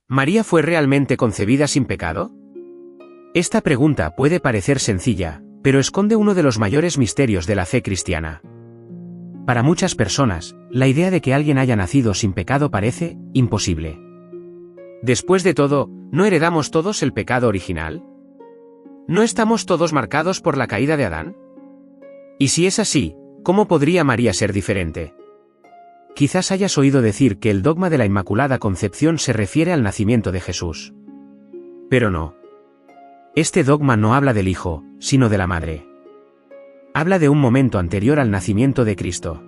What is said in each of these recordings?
¿María fue realmente concebida sin pecado? Esta pregunta puede parecer sencilla, pero esconde uno de los mayores misterios de la fe cristiana. Para muchas personas, la idea de que alguien haya nacido sin pecado parece imposible. Después de todo, ¿no heredamos todos el pecado original? ¿No estamos todos marcados por la caída de Adán? Y si es así, ¿cómo podría María ser diferente? Quizás hayas oído decir que el dogma de la Inmaculada Concepción se refiere al nacimiento de Jesús. Pero no. Este dogma no habla del Hijo, sino de la Madre. Habla de un momento anterior al nacimiento de Cristo.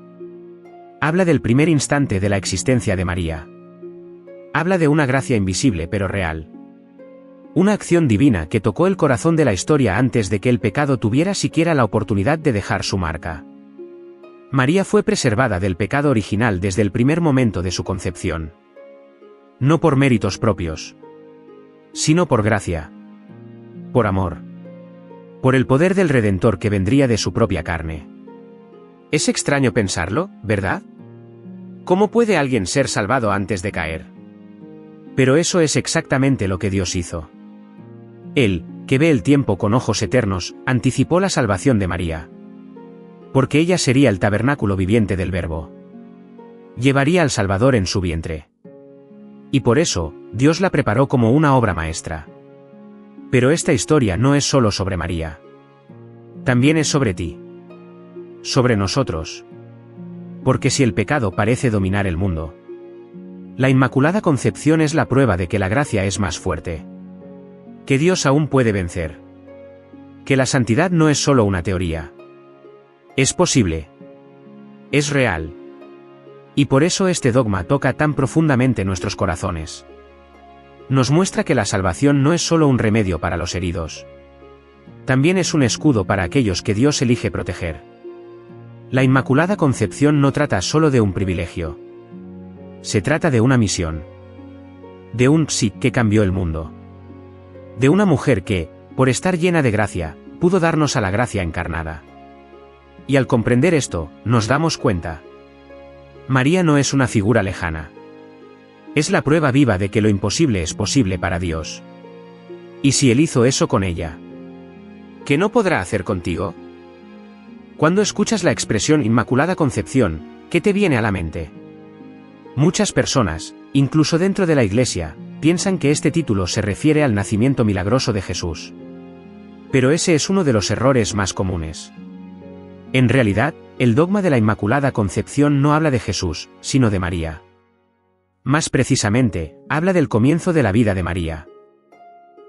Habla del primer instante de la existencia de María. Habla de una gracia invisible pero real. Una acción divina que tocó el corazón de la historia antes de que el pecado tuviera siquiera la oportunidad de dejar su marca. María fue preservada del pecado original desde el primer momento de su concepción. No por méritos propios, sino por gracia. Por amor. Por el poder del Redentor que vendría de su propia carne. Es extraño pensarlo, ¿verdad? ¿Cómo puede alguien ser salvado antes de caer? Pero eso es exactamente lo que Dios hizo. Él, que ve el tiempo con ojos eternos, anticipó la salvación de María. Porque ella sería el tabernáculo viviente del Verbo. Llevaría al Salvador en su vientre. Y por eso, Dios la preparó como una obra maestra. Pero esta historia no es solo sobre María. También es sobre ti. Sobre nosotros. Porque si el pecado parece dominar el mundo, la Inmaculada Concepción es la prueba de que la gracia es más fuerte. Que Dios aún puede vencer. Que la santidad no es solo una teoría. Es posible. Es real. Y por eso este dogma toca tan profundamente nuestros corazones. Nos muestra que la salvación no es solo un remedio para los heridos. También es un escudo para aquellos que Dios elige proteger. La Inmaculada Concepción no trata solo de un privilegio. Se trata de una misión. De un sí que cambió el mundo. De una mujer que, por estar llena de gracia, pudo darnos a la gracia encarnada. Y al comprender esto, nos damos cuenta. María no es una figura lejana. Es la prueba viva de que lo imposible es posible para Dios. ¿Y si Él hizo eso con ella? ¿Qué no podrá hacer contigo? Cuando escuchas la expresión Inmaculada Concepción, ¿qué te viene a la mente? Muchas personas, incluso dentro de la Iglesia, piensan que este título se refiere al nacimiento milagroso de Jesús. Pero ese es uno de los errores más comunes. En realidad, el dogma de la Inmaculada Concepción no habla de Jesús, sino de María. Más precisamente, habla del comienzo de la vida de María.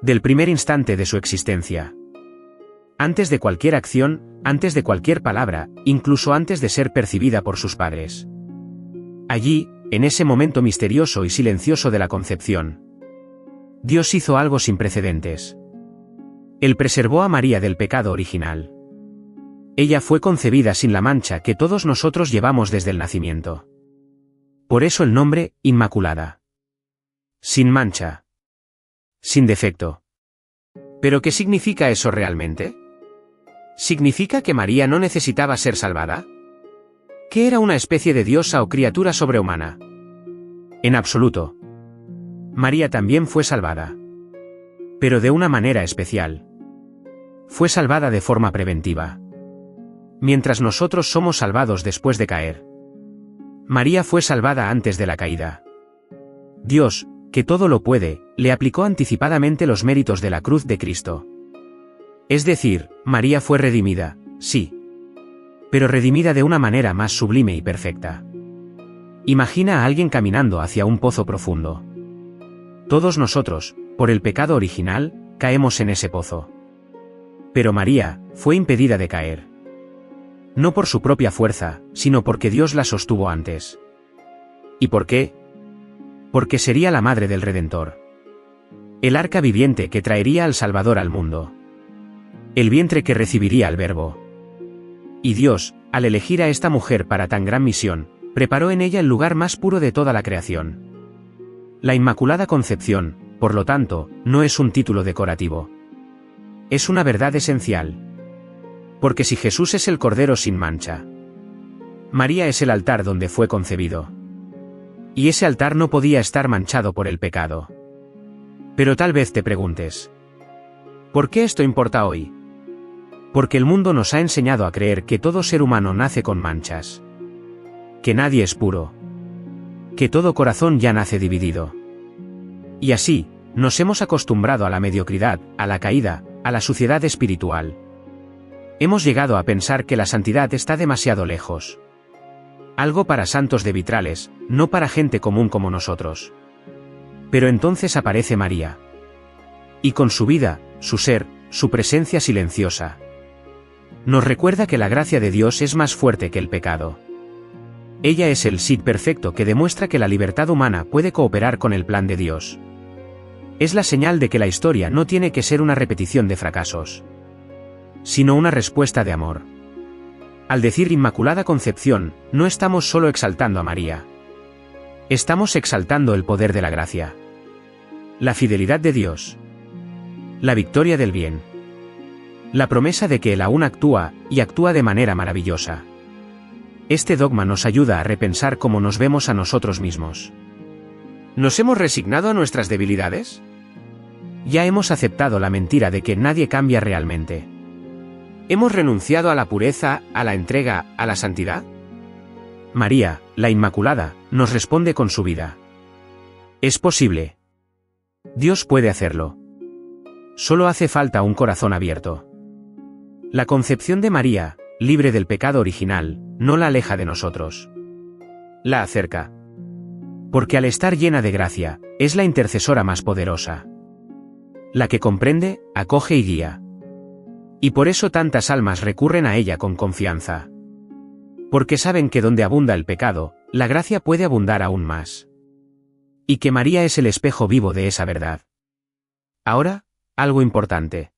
Del primer instante de su existencia. Antes de cualquier acción, antes de cualquier palabra, incluso antes de ser percibida por sus padres. Allí, en ese momento misterioso y silencioso de la concepción, Dios hizo algo sin precedentes. Él preservó a María del pecado original. Ella fue concebida sin la mancha que todos nosotros llevamos desde el nacimiento. Por eso el nombre, Inmaculada. Sin mancha. Sin defecto. ¿Pero qué significa eso realmente? ¿Significa que María no necesitaba ser salvada? ¿Que era una especie de diosa o criatura sobrehumana? En absoluto. María también fue salvada. Pero de una manera especial. Fue salvada de forma preventiva. Mientras nosotros somos salvados después de caer. María fue salvada antes de la caída. Dios, que todo lo puede, le aplicó anticipadamente los méritos de la cruz de Cristo. Es decir, María fue redimida, sí. Pero redimida de una manera más sublime y perfecta. Imagina a alguien caminando hacia un pozo profundo. Todos nosotros, por el pecado original, caemos en ese pozo. Pero María fue impedida de caer. No por su propia fuerza, sino porque Dios la sostuvo antes. ¿Y por qué? Porque sería la madre del Redentor. El arca viviente que traería al Salvador al mundo. El vientre que recibiría al Verbo. Y Dios, al elegir a esta mujer para tan gran misión, preparó en ella el lugar más puro de toda la creación. La Inmaculada Concepción, por lo tanto, no es un título decorativo. Es una verdad esencial. Porque si Jesús es el Cordero sin mancha, María es el altar donde fue concebido. Y ese altar no podía estar manchado por el pecado. Pero tal vez te preguntes, ¿por qué esto importa hoy? Porque el mundo nos ha enseñado a creer que todo ser humano nace con manchas, que nadie es puro, que todo corazón ya nace dividido. Y así, nos hemos acostumbrado a la mediocridad, a la caída, a la suciedad espiritual. Hemos llegado a pensar que la santidad está demasiado lejos. Algo para santos de vitrales, no para gente común como nosotros. Pero entonces aparece María. Y con su vida, su ser, su presencia silenciosa, nos recuerda que la gracia de Dios es más fuerte que el pecado. Ella es el sí perfecto que demuestra que la libertad humana puede cooperar con el plan de Dios. Es la señal de que la historia no tiene que ser una repetición de fracasos, sino una respuesta de amor. Al decir Inmaculada Concepción, no estamos solo exaltando a María. Estamos exaltando el poder de la gracia, la fidelidad de Dios, la victoria del bien, la promesa de que Él aún actúa, y actúa de manera maravillosa. Este dogma nos ayuda a repensar cómo nos vemos a nosotros mismos. ¿Nos hemos resignado a nuestras debilidades? ¿Ya hemos aceptado la mentira de que nadie cambia realmente? ¿Hemos renunciado a la pureza, a la entrega, a la santidad? María, la Inmaculada, nos responde con su vida. Es posible. Dios puede hacerlo. Solo hace falta un corazón abierto. La concepción de María, libre del pecado original, no la aleja de nosotros. La acerca. Porque al estar llena de gracia, es la intercesora más poderosa. La que comprende, acoge y guía. Y por eso tantas almas recurren a ella con confianza. Porque saben que donde abunda el pecado, la gracia puede abundar aún más. Y que María es el espejo vivo de esa verdad. Ahora, algo importante.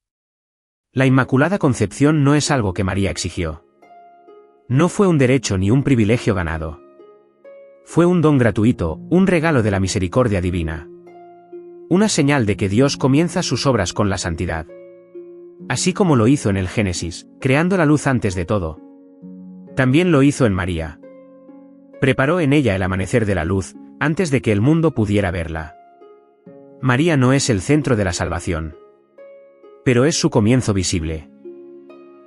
La Inmaculada Concepción no es algo que María exigió. No fue un derecho ni un privilegio ganado. Fue un don gratuito, un regalo de la misericordia divina. Una señal de que Dios comienza sus obras con la santidad. Así como lo hizo en el Génesis, creando la luz antes de todo. También lo hizo en María. Preparó en ella el amanecer de la luz, antes de que el mundo pudiera verla. María no es el centro de la salvación. Pero es su comienzo visible.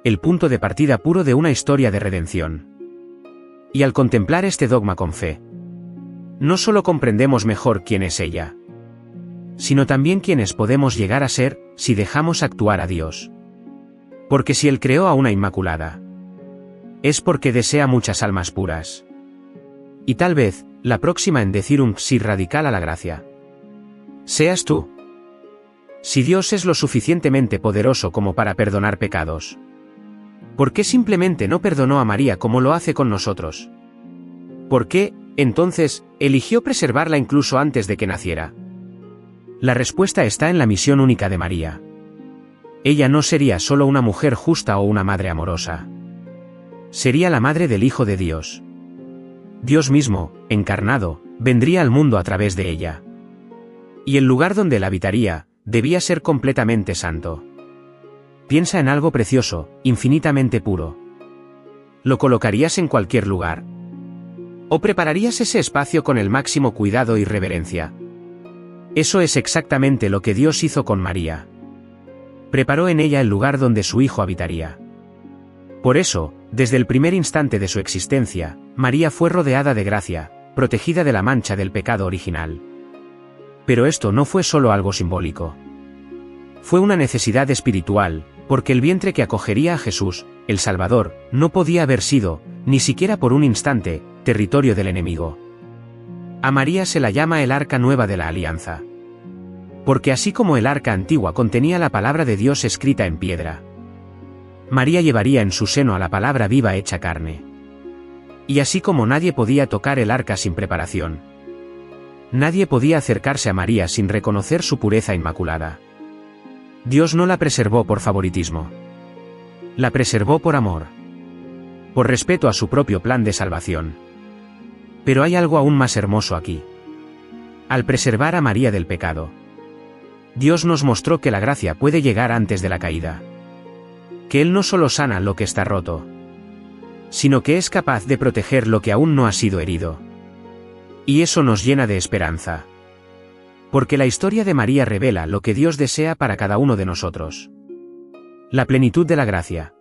El punto de partida puro de una historia de redención. Y al contemplar este dogma con fe, no solo comprendemos mejor quién es ella, sino también quiénes podemos llegar a ser, si dejamos actuar a Dios. Porque si Él creó a una Inmaculada, es porque desea muchas almas puras. Y tal vez, la próxima en decir un sí radical a la gracia, seas tú. Si Dios es lo suficientemente poderoso como para perdonar pecados, ¿por qué simplemente no perdonó a María como lo hace con nosotros? ¿Por qué, entonces, eligió preservarla incluso antes de que naciera? La respuesta está en la misión única de María. Ella no sería solo una mujer justa o una madre amorosa. Sería la madre del Hijo de Dios. Dios mismo, encarnado, vendría al mundo a través de ella. Y el lugar donde él habitaría, debía ser completamente santo. Piensa en algo precioso, infinitamente puro. ¿Lo colocarías en cualquier lugar? ¿O prepararías ese espacio con el máximo cuidado y reverencia? Eso es exactamente lo que Dios hizo con María. Preparó en ella el lugar donde su Hijo habitaría. Por eso, desde el primer instante de su existencia, María fue rodeada de gracia, protegida de la mancha del pecado original. Pero esto no fue solo algo simbólico. Fue una necesidad espiritual, porque el vientre que acogería a Jesús, el Salvador, no podía haber sido, ni siquiera por un instante, territorio del enemigo. A María se la llama el Arca Nueva de la Alianza. Porque así como el Arca Antigua contenía la palabra de Dios escrita en piedra, María llevaría en su seno a la palabra viva hecha carne. Y así como nadie podía tocar el arca sin preparación, nadie podía acercarse a María sin reconocer su pureza inmaculada. Dios no la preservó por favoritismo. La preservó por amor. Por respeto a su propio plan de salvación. Pero hay algo aún más hermoso aquí. Al preservar a María del pecado, Dios nos mostró que la gracia puede llegar antes de la caída. Que Él no solo sana lo que está roto, sino que es capaz de proteger lo que aún no ha sido herido. Y eso nos llena de esperanza. Porque la historia de María revela lo que Dios desea para cada uno de nosotros. La plenitud de la gracia.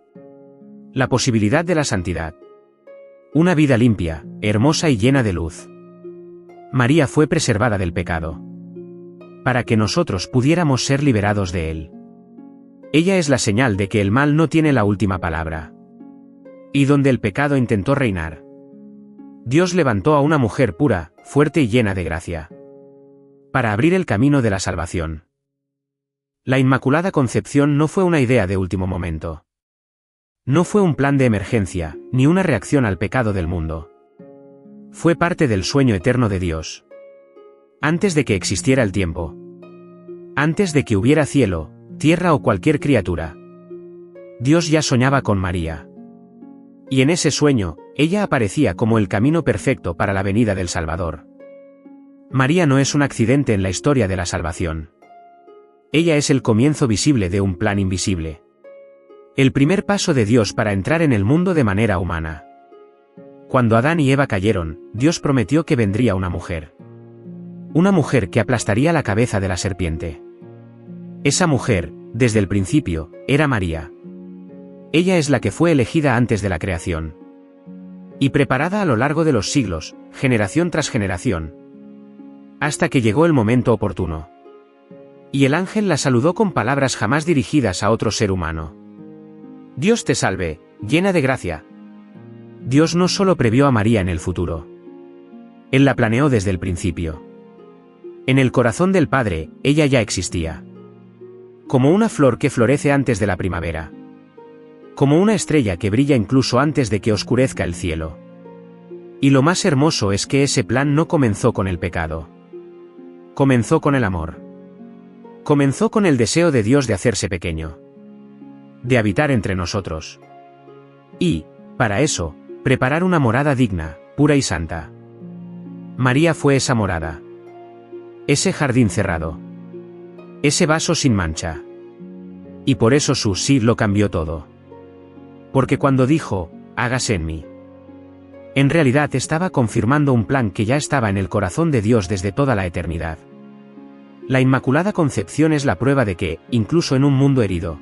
La posibilidad de la santidad. Una vida limpia, hermosa y llena de luz. María fue preservada del pecado, para que nosotros pudiéramos ser liberados de él. Ella es la señal de que el mal no tiene la última palabra. Y donde el pecado intentó reinar, Dios levantó a una mujer pura, fuerte y llena de gracia, para abrir el camino de la salvación. La Inmaculada Concepción no fue una idea de último momento. No fue un plan de emergencia, ni una reacción al pecado del mundo. Fue parte del sueño eterno de Dios. Antes de que existiera el tiempo. Antes de que hubiera cielo, tierra o cualquier criatura. Dios ya soñaba con María. Y en ese sueño, ella aparecía como el camino perfecto para la venida del Salvador. María no es un accidente en la historia de la salvación. Ella es el comienzo visible de un plan invisible. El primer paso de Dios para entrar en el mundo de manera humana. Cuando Adán y Eva cayeron, Dios prometió que vendría una mujer. Una mujer que aplastaría la cabeza de la serpiente. Esa mujer, desde el principio, era María. Ella es la que fue elegida antes de la creación. Y preparada a lo largo de los siglos, generación tras generación. Hasta que llegó el momento oportuno. Y el ángel la saludó con palabras jamás dirigidas a otro ser humano. Dios te salve, llena de gracia. Dios no solo previó a María en el futuro. Él la planeó desde el principio. En el corazón del Padre, ella ya existía. Como una flor que florece antes de la primavera. Como una estrella que brilla incluso antes de que oscurezca el cielo. Y lo más hermoso es que ese plan no comenzó con el pecado. Comenzó con el amor. Comenzó con el deseo de Dios de hacerse pequeño. De habitar entre nosotros. Y, para eso, preparar una morada digna, pura y santa. María fue esa morada. Ese jardín cerrado. Ese vaso sin mancha. Y por eso su sí lo cambió todo. Porque cuando dijo, hágase en mí, en realidad estaba confirmando un plan que ya estaba en el corazón de Dios desde toda la eternidad. La Inmaculada Concepción es la prueba de que, incluso en un mundo herido,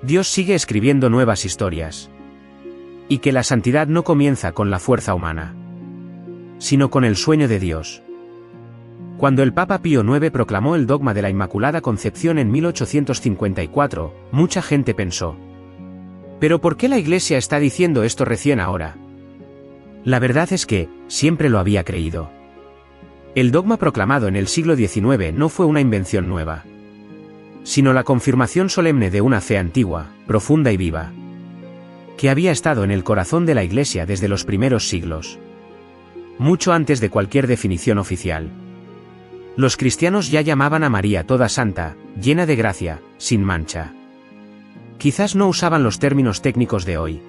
Dios sigue escribiendo nuevas historias. Y que la santidad no comienza con la fuerza humana, sino con el sueño de Dios. Cuando el Papa Pío IX proclamó el dogma de la Inmaculada Concepción en 1854, mucha gente pensó: ¿pero por qué la Iglesia está diciendo esto recién ahora? La verdad es que, siempre lo había creído. El dogma proclamado en el siglo XIX no fue una invención nueva, sino la confirmación solemne de una fe antigua, profunda y viva, que había estado en el corazón de la Iglesia desde los primeros siglos. Mucho antes de cualquier definición oficial. Los cristianos ya llamaban a María toda santa, llena de gracia, sin mancha. Quizás no usaban los términos técnicos de hoy,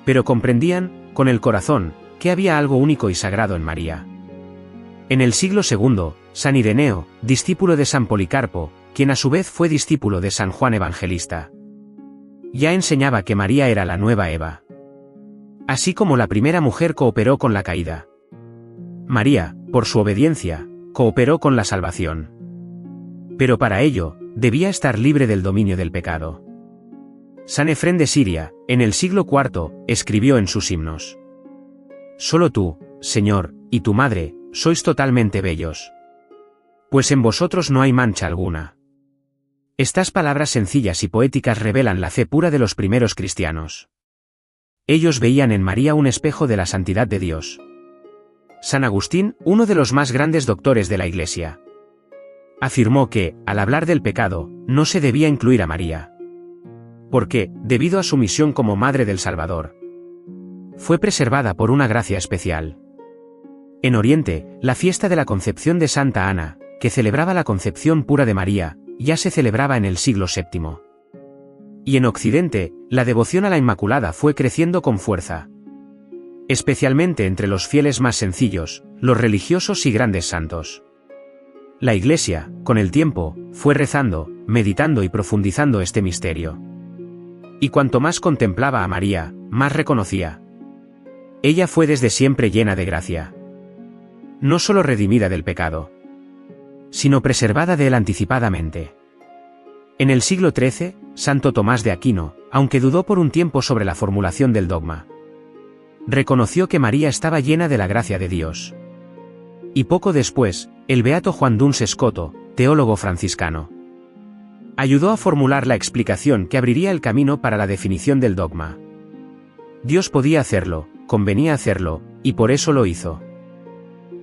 pero comprendían, con el corazón, que había algo único y sagrado en María. En el siglo II, San Ireneo, discípulo de San Policarpo, quien a su vez fue discípulo de San Juan Evangelista, ya enseñaba que María era la nueva Eva. Así como la primera mujer cooperó con la caída, María, por su obediencia, cooperó con la salvación. Pero para ello, debía estar libre del dominio del pecado. San Efrén de Siria, en el siglo IV, escribió en sus himnos: «Solo tú, Señor, y tu Madre, sois totalmente bellos. Pues en vosotros no hay mancha alguna». Estas palabras sencillas y poéticas revelan la fe pura de los primeros cristianos. Ellos veían en María un espejo de la santidad de Dios. San Agustín, uno de los más grandes doctores de la Iglesia, afirmó que, al hablar del pecado, no se debía incluir a María. Porque, debido a su misión como Madre del Salvador, fue preservada por una gracia especial. En Oriente, la fiesta de la Concepción de Santa Ana, que celebraba la concepción pura de María, ya se celebraba en el siglo VII. Y en Occidente, la devoción a la Inmaculada fue creciendo con fuerza. Especialmente entre los fieles más sencillos, los religiosos y grandes santos. La Iglesia, con el tiempo, fue rezando, meditando y profundizando este misterio. Y cuanto más contemplaba a María, más reconocía: ella fue desde siempre llena de gracia. No solo redimida del pecado, sino preservada de él anticipadamente. En el siglo XIII, Santo Tomás de Aquino, aunque dudó por un tiempo sobre la formulación del dogma, reconoció que María estaba llena de la gracia de Dios. Y poco después, el beato Juan Duns Scoto, teólogo franciscano, ayudó a formular la explicación que abriría el camino para la definición del dogma. Dios podía hacerlo, convenía hacerlo, y por eso lo hizo.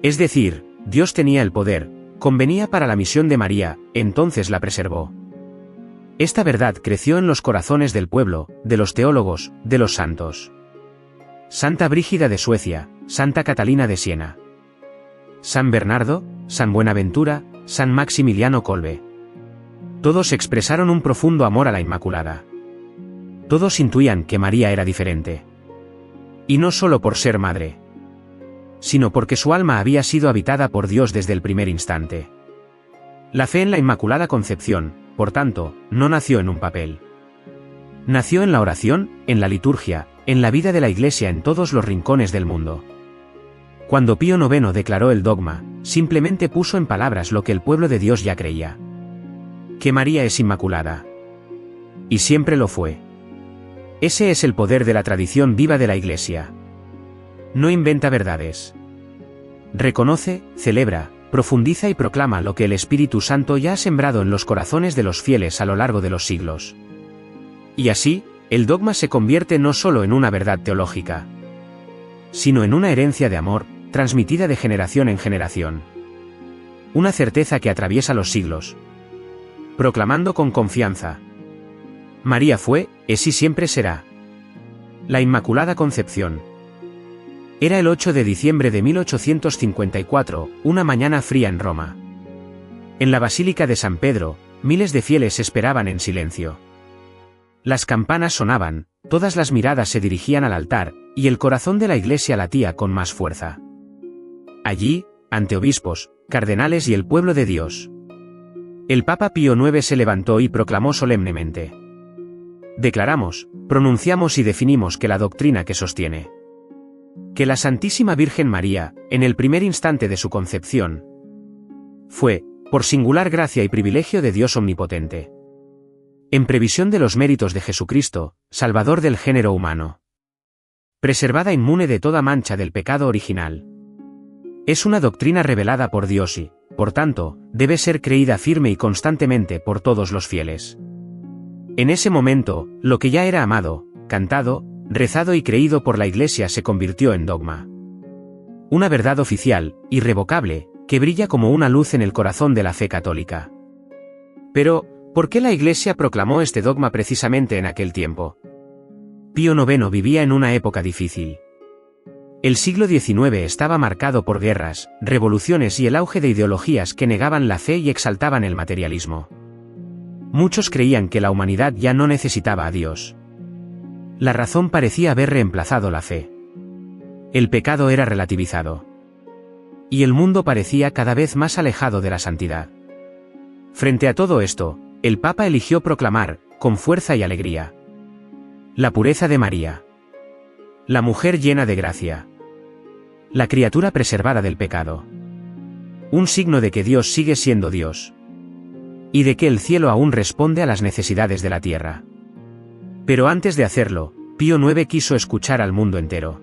Es decir, Dios tenía el poder, convenía para la misión de María, entonces la preservó. Esta verdad creció en los corazones del pueblo, de los teólogos, de los santos. Santa Brígida de Suecia, Santa Catalina de Siena, San Bernardo, San Buenaventura, San Maximiliano Kolbe. Todos expresaron un profundo amor a la Inmaculada. Todos intuían que María era diferente. Y no solo por ser madre, sino porque su alma había sido habitada por Dios desde el primer instante. La fe en la Inmaculada Concepción, por tanto, no nació en un papel. Nació en la oración, en la liturgia, en la vida de la Iglesia en todos los rincones del mundo. Cuando Pío IX declaró el dogma, simplemente puso en palabras lo que el pueblo de Dios ya creía: que María es inmaculada. Y siempre lo fue. Ese es el poder de la tradición viva de la Iglesia. No inventa verdades. Reconoce, celebra, profundiza y proclama lo que el Espíritu Santo ya ha sembrado en los corazones de los fieles a lo largo de los siglos. Y así, el dogma se convierte no solo en una verdad teológica, sino en una herencia de amor, transmitida de generación en generación. Una certeza que atraviesa los siglos, proclamando con confianza: María fue, es y siempre será la Inmaculada Concepción. Era el 8 de diciembre de 1854, una mañana fría en Roma. En la Basílica de San Pedro, miles de fieles esperaban en silencio. Las campanas sonaban, todas las miradas se dirigían al altar, y el corazón de la Iglesia latía con más fuerza. Allí, ante obispos, cardenales y el pueblo de Dios, el Papa Pío IX se levantó y proclamó solemnemente: declaramos, pronunciamos y definimos que la doctrina que sostiene que la Santísima Virgen María, en el primer instante de su concepción, fue, por singular gracia y privilegio de Dios Omnipotente, en previsión de los méritos de Jesucristo, Salvador del género humano, preservada inmune de toda mancha del pecado original. Es una doctrina revelada por Dios y, por tanto, debe ser creída firme y constantemente por todos los fieles. En ese momento, lo que ya era amado, cantado, rezado y creído por la Iglesia se convirtió en dogma. Una verdad oficial, irrevocable, que brilla como una luz en el corazón de la fe católica. Pero, ¿por qué la Iglesia proclamó este dogma precisamente en aquel tiempo? Pío IX vivía en una época difícil. El siglo XIX estaba marcado por guerras, revoluciones y el auge de ideologías que negaban la fe y exaltaban el materialismo. Muchos creían que la humanidad ya no necesitaba a Dios. La razón parecía haber reemplazado la fe. El pecado era relativizado. Y el mundo parecía cada vez más alejado de la santidad. Frente a todo esto, el Papa eligió proclamar, con fuerza y alegría, la pureza de María. La mujer llena de gracia. La criatura preservada del pecado. Un signo de que Dios sigue siendo Dios. Y de que el cielo aún responde a las necesidades de la tierra. Pero antes de hacerlo, Pío IX quiso escuchar al mundo entero.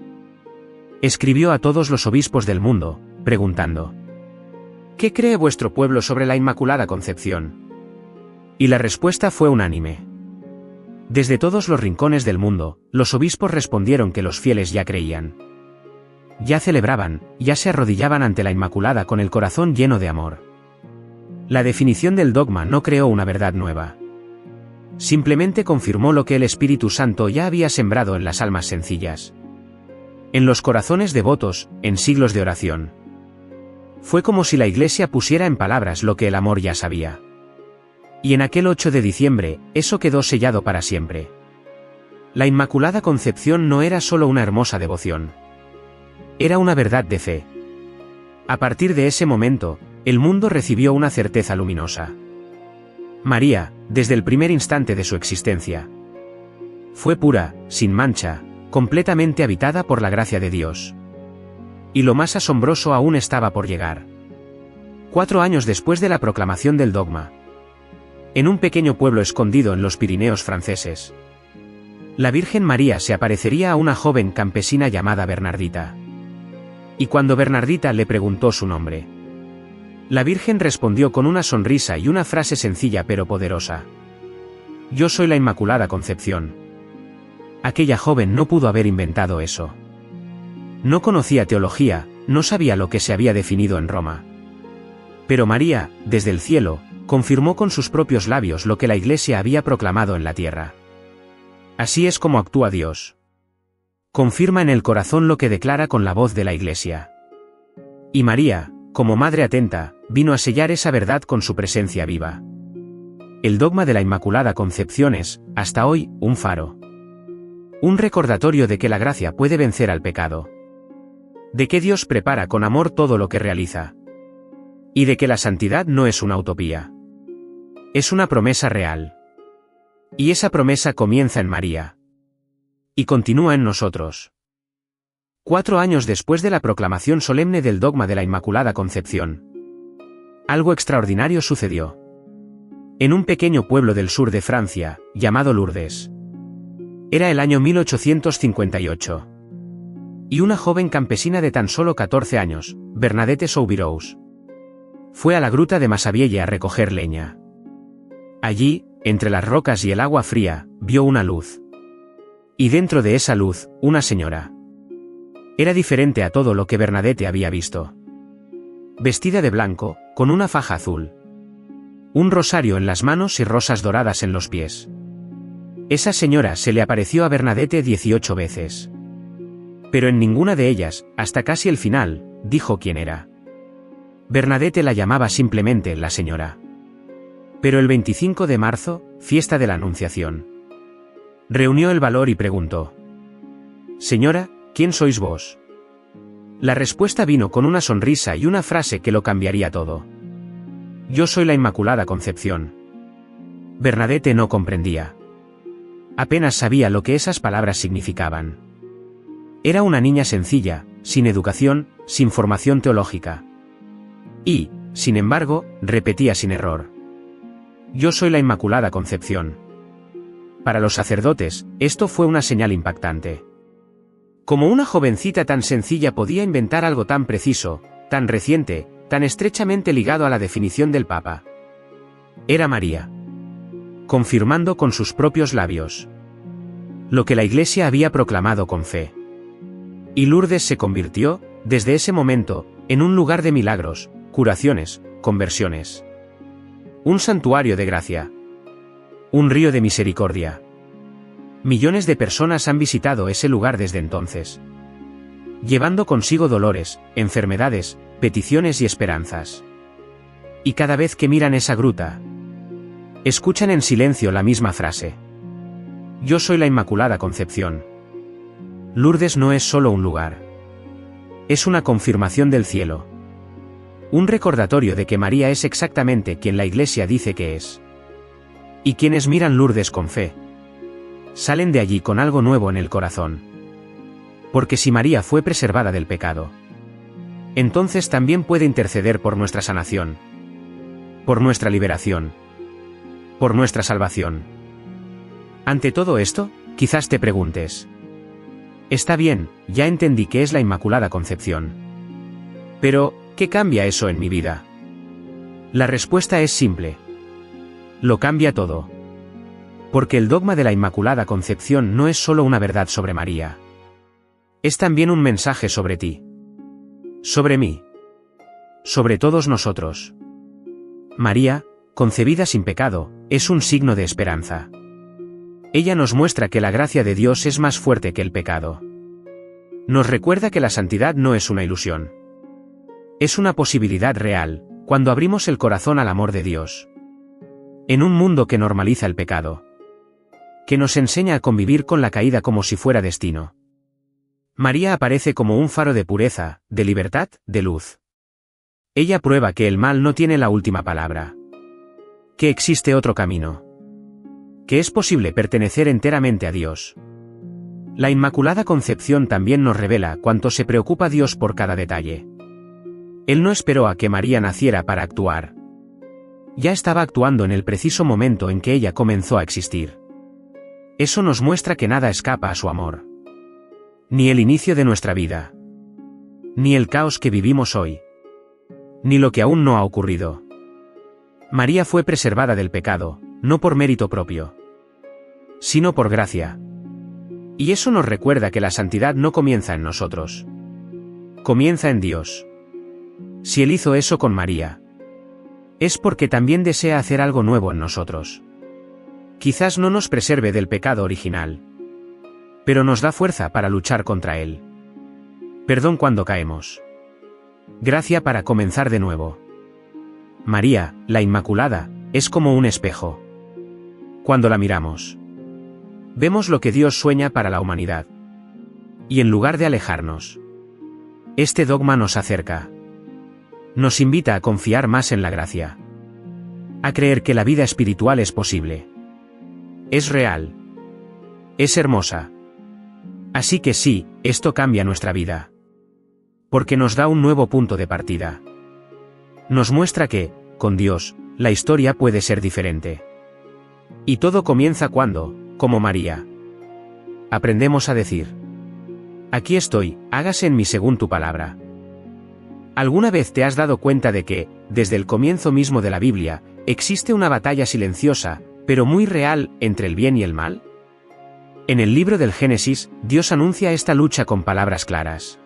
Escribió a todos los obispos del mundo, preguntando: ¿qué cree vuestro pueblo sobre la Inmaculada Concepción? Y la respuesta fue unánime. Desde todos los rincones del mundo, los obispos respondieron que los fieles ya creían. Ya celebraban, ya se arrodillaban ante la Inmaculada con el corazón lleno de amor. La definición del dogma no creó una verdad nueva. Simplemente confirmó lo que el Espíritu Santo ya había sembrado en las almas sencillas. En los corazones devotos, en siglos de oración. Fue como si la Iglesia pusiera en palabras lo que el amor ya sabía. Y en aquel 8 de diciembre, eso quedó sellado para siempre. La Inmaculada Concepción no era solo una hermosa devoción. Era una verdad de fe. A partir de ese momento, el mundo recibió una certeza luminosa. María, desde el primer instante de su existencia, fue pura, sin mancha, completamente habitada por la gracia de Dios. Y lo más asombroso aún estaba por llegar. 4 años después de la proclamación del dogma. En un pequeño pueblo escondido en los Pirineos franceses, la Virgen María se aparecería a una joven campesina llamada Bernardita. Y cuando Bernardita le preguntó su nombre, la Virgen respondió con una sonrisa y una frase sencilla pero poderosa: «Yo soy la Inmaculada Concepción». Aquella joven no pudo haber inventado eso. No conocía teología, no sabía lo que se había definido en Roma. Pero María, desde el cielo, confirmó con sus propios labios lo que la Iglesia había proclamado en la tierra. Así es como actúa Dios. Confirma en el corazón lo que declara con la voz de la Iglesia. Y María, como madre atenta, vino a sellar esa verdad con su presencia viva. El dogma de la Inmaculada Concepción es, hasta hoy, un faro. Un recordatorio de que la gracia puede vencer al pecado. De que Dios prepara con amor todo lo que realiza. Y de que la santidad no es una utopía. Es una promesa real. Y esa promesa comienza en María. Y continúa en nosotros. 4 años después de la proclamación solemne del dogma de la Inmaculada Concepción, algo extraordinario sucedió. En un pequeño pueblo del sur de Francia, llamado Lourdes. Era el año 1858. Y una joven campesina de tan solo 14 años, Bernadette Soubirous, fue a la gruta de Massabielle a recoger leña. Allí, entre las rocas y el agua fría, vio una luz. Y dentro de esa luz, una señora. Era diferente a todo lo que Bernadette había visto. Vestida de blanco, con una faja azul. Un rosario en las manos y rosas doradas en los pies. Esa señora se le apareció a Bernadette 18 veces. Pero en ninguna de ellas, hasta casi el final, dijo quién era. Bernadette la llamaba simplemente la señora. Pero el 25 de marzo, fiesta de la Anunciación, reunió el valor y preguntó: «Señora, ¿quién sois vos?». La respuesta vino con una sonrisa y una frase que lo cambiaría todo: «Yo soy la Inmaculada Concepción». Bernadette no comprendía. Apenas sabía lo que esas palabras significaban. Era una niña sencilla, sin educación, sin formación teológica. Y, sin embargo, repetía sin error: «Yo soy la Inmaculada Concepción». Para los sacerdotes, esto fue una señal impactante. ¿Cómo una jovencita tan sencilla podía inventar algo tan preciso, tan reciente, tan estrechamente ligado a la definición del Papa? Era María, confirmando con sus propios labios lo que la Iglesia había proclamado con fe. Y Lourdes se convirtió, desde ese momento, en un lugar de milagros, curaciones, conversiones. Un santuario de gracia. Un río de misericordia. Millones de personas han visitado ese lugar desde entonces, llevando consigo dolores, enfermedades, peticiones y esperanzas. Y cada vez que miran esa gruta, escuchan en silencio la misma frase: «Yo soy la Inmaculada Concepción». Lourdes no es solo un lugar. Es una confirmación del cielo. Un recordatorio de que María es exactamente quien la Iglesia dice que es. Y quienes miran Lourdes con fe, salen de allí con algo nuevo en el corazón. Porque si María fue preservada del pecado, entonces también puede interceder por nuestra sanación, por nuestra liberación, por nuestra salvación. Ante todo esto, quizás te preguntes: está bien, ya entendí que es la Inmaculada Concepción. Pero, ¿qué cambia eso en mi vida? La respuesta es simple. Lo cambia todo. Porque el dogma de la Inmaculada Concepción no es solo una verdad sobre María. Es también un mensaje sobre ti. Sobre mí. Sobre todos nosotros. María, concebida sin pecado, es un signo de esperanza. Ella nos muestra que la gracia de Dios es más fuerte que el pecado. Nos recuerda que la santidad no es una ilusión. Es una posibilidad real, cuando abrimos el corazón al amor de Dios. En un mundo que normaliza el pecado. Que nos enseña a convivir con la caída como si fuera destino. María aparece como un faro de pureza, de libertad, de luz. Ella prueba que el mal no tiene la última palabra. Que existe otro camino. Que es posible pertenecer enteramente a Dios. La Inmaculada Concepción también nos revela cuánto se preocupa Dios por cada detalle. Él no esperó a que María naciera para actuar. Ya estaba actuando en el preciso momento en que ella comenzó a existir. Eso nos muestra que nada escapa a su amor. Ni el inicio de nuestra vida. Ni el caos que vivimos hoy. Ni lo que aún no ha ocurrido. María fue preservada del pecado, no por mérito propio, sino por gracia. Y eso nos recuerda que la santidad no comienza en nosotros. Comienza en Dios. Si Él hizo eso con María, es porque también desea hacer algo nuevo en nosotros. Quizás no nos preserve del pecado original, pero nos da fuerza para luchar contra él. Perdón cuando caemos. Gracia para comenzar de nuevo. María, la Inmaculada, es como un espejo. Cuando la miramos, vemos lo que Dios sueña para la humanidad. Y en lugar de alejarnos, este dogma nos acerca. Nos invita a confiar más en la gracia. A creer que la vida espiritual es posible. Es real. Es hermosa. Así que sí, esto cambia nuestra vida. Porque nos da un nuevo punto de partida. Nos muestra que, con Dios, la historia puede ser diferente. Y todo comienza cuando, como María, aprendemos a decir: aquí estoy, hágase en mí según tu palabra. ¿Alguna vez te has dado cuenta de que, desde el comienzo mismo de la Biblia, existe una batalla silenciosa, pero muy real, entre el bien y el mal? En el libro del Génesis, Dios anuncia esta lucha con palabras claras.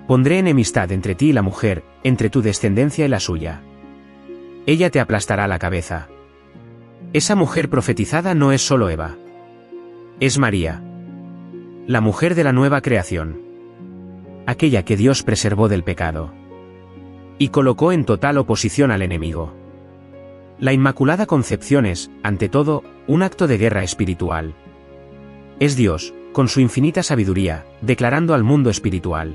Pondré enemistad entre ti y la mujer, entre tu descendencia y la suya. Ella te aplastará la cabeza. Esa mujer profetizada no es solo Eva. Es María. La mujer de la nueva creación. Aquella que Dios preservó del pecado. Y colocó en total oposición al enemigo. La Inmaculada Concepción es, ante todo, un acto de guerra espiritual. Es Dios, con su infinita sabiduría, declarando al mundo espiritual: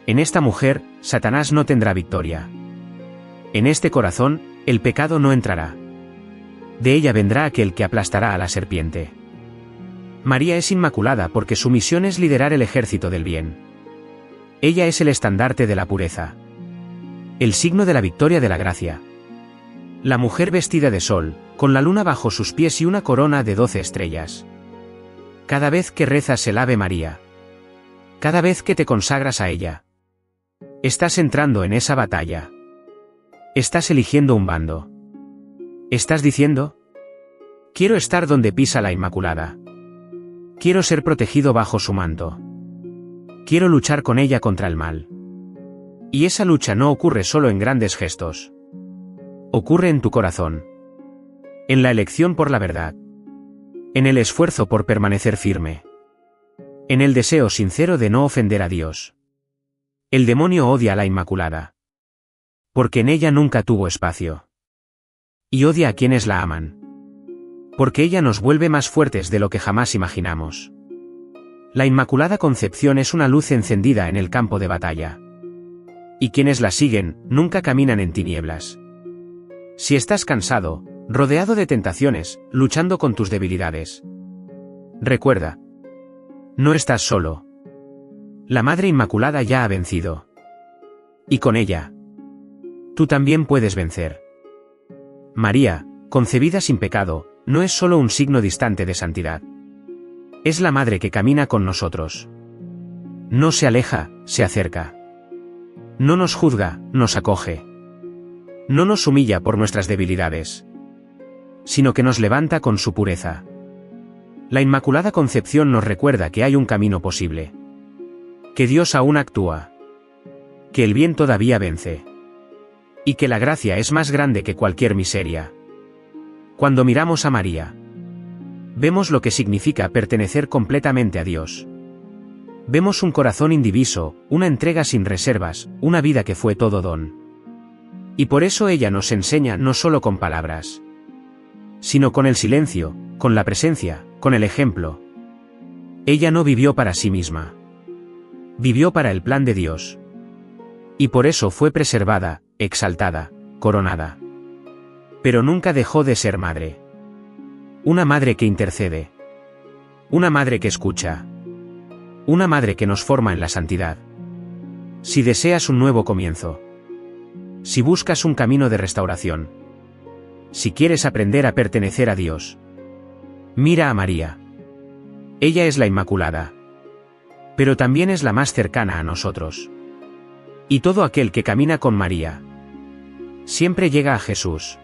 en esta mujer, Satanás no tendrá victoria. En este corazón, el pecado no entrará. De ella vendrá aquel que aplastará a la serpiente. María es inmaculada porque su misión es liderar el ejército del bien. Ella es el estandarte de la pureza. El signo de la victoria de la gracia. La mujer vestida de sol, con la luna bajo sus pies y una corona de 12 estrellas. Cada vez que rezas el Ave María, cada vez que te consagras a ella, estás entrando en esa batalla. Estás eligiendo un bando. Estás diciendo: quiero estar donde pisa la Inmaculada. Quiero ser protegido bajo su manto. Quiero luchar con ella contra el mal. Y esa lucha no ocurre solo en grandes gestos. Ocurre en tu corazón. En la elección por la verdad. En el esfuerzo por permanecer firme. En el deseo sincero de no ofender a Dios. El demonio odia a la Inmaculada. Porque en ella nunca tuvo espacio. Y odia a quienes la aman. Porque ella nos vuelve más fuertes de lo que jamás imaginamos. La Inmaculada Concepción es una luz encendida en el campo de batalla. Y quienes la siguen, nunca caminan en tinieblas. Si estás cansado, rodeado de tentaciones, luchando con tus debilidades, recuerda: no estás solo. La Madre Inmaculada ya ha vencido. Y con ella, tú también puedes vencer. María, concebida sin pecado, no es solo un signo distante de santidad. Es la Madre que camina con nosotros. No se aleja, se acerca. No nos juzga, nos acoge. No nos humilla por nuestras debilidades, sino que nos levanta con su pureza. La Inmaculada Concepción nos recuerda que hay un camino posible. Que Dios aún actúa. Que el bien todavía vence. Y que la gracia es más grande que cualquier miseria. Cuando miramos a María, vemos lo que significa pertenecer completamente a Dios. Vemos un corazón indiviso, una entrega sin reservas, una vida que fue todo don. Y por eso ella nos enseña no solo con palabras, sino con el silencio, con la presencia, con el ejemplo. Ella no vivió para sí misma. Vivió para el plan de Dios. Y por eso fue preservada, exaltada, coronada. Pero nunca dejó de ser madre. Una madre que intercede. Una madre que escucha. Una madre que nos forma en la santidad. Si deseas un nuevo comienzo. Si buscas un camino de restauración. Si quieres aprender a pertenecer a Dios. Mira a María. Ella es la Inmaculada. Pero también es la más cercana a nosotros. Y todo aquel que camina con María siempre llega a Jesús.